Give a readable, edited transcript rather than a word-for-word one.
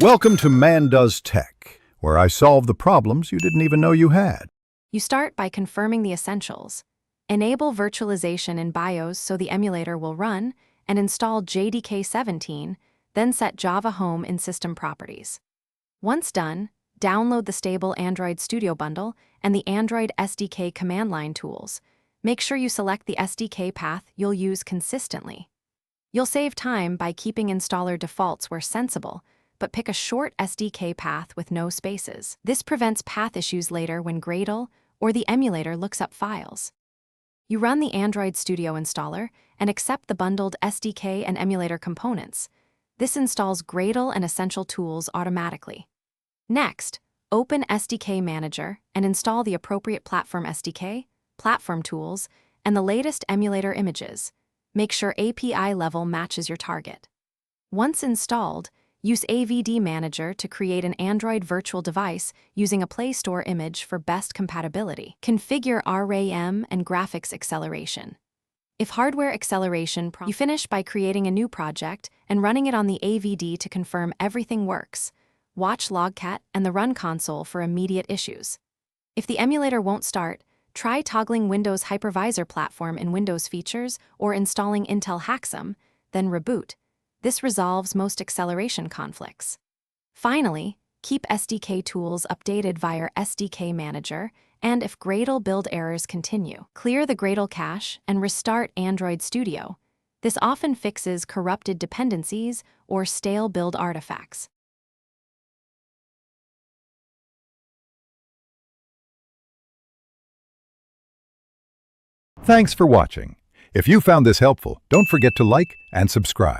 Welcome to Man Does Tech, where I solve the problems you didn't even know you had. You start by confirming the essentials. Enable virtualization in BIOS so the emulator will run, and install JDK 17, then set Java Home in System Properties. Once done, download the stable Android Studio bundle and the Android SDK command line tools. Make sure you select the SDK path you'll use consistently. You'll save time by keeping installer defaults where sensible, but pick a short SDK path with no spaces. This prevents path issues later when Gradle or the emulator looks up files. You run the Android Studio installer and accept the bundled SDK and emulator components. This installs Gradle and essential tools automatically. Next, open SDK Manager and install the appropriate platform SDK, platform tools, and the latest emulator images. Make sure API level matches your target. Once installed, use AVD Manager to create an Android virtual device using a Play Store image for best compatibility. Configure RAM and graphics acceleration. If hardware acceleration you finish by creating a new project and running it on the AVD to confirm everything works. Watch Logcat and the Run console for immediate issues. If the emulator won't start, try toggling Windows Hypervisor platform in Windows Features or installing Intel Haxum, then reboot. This resolves most acceleration conflicts. Finally, keep SDK tools updated via SDK Manager, and if Gradle build errors continue, clear the Gradle cache and restart Android Studio. This often fixes corrupted dependencies or stale build artifacts. Thanks for watching. If you found this helpful, don't forget to like and subscribe.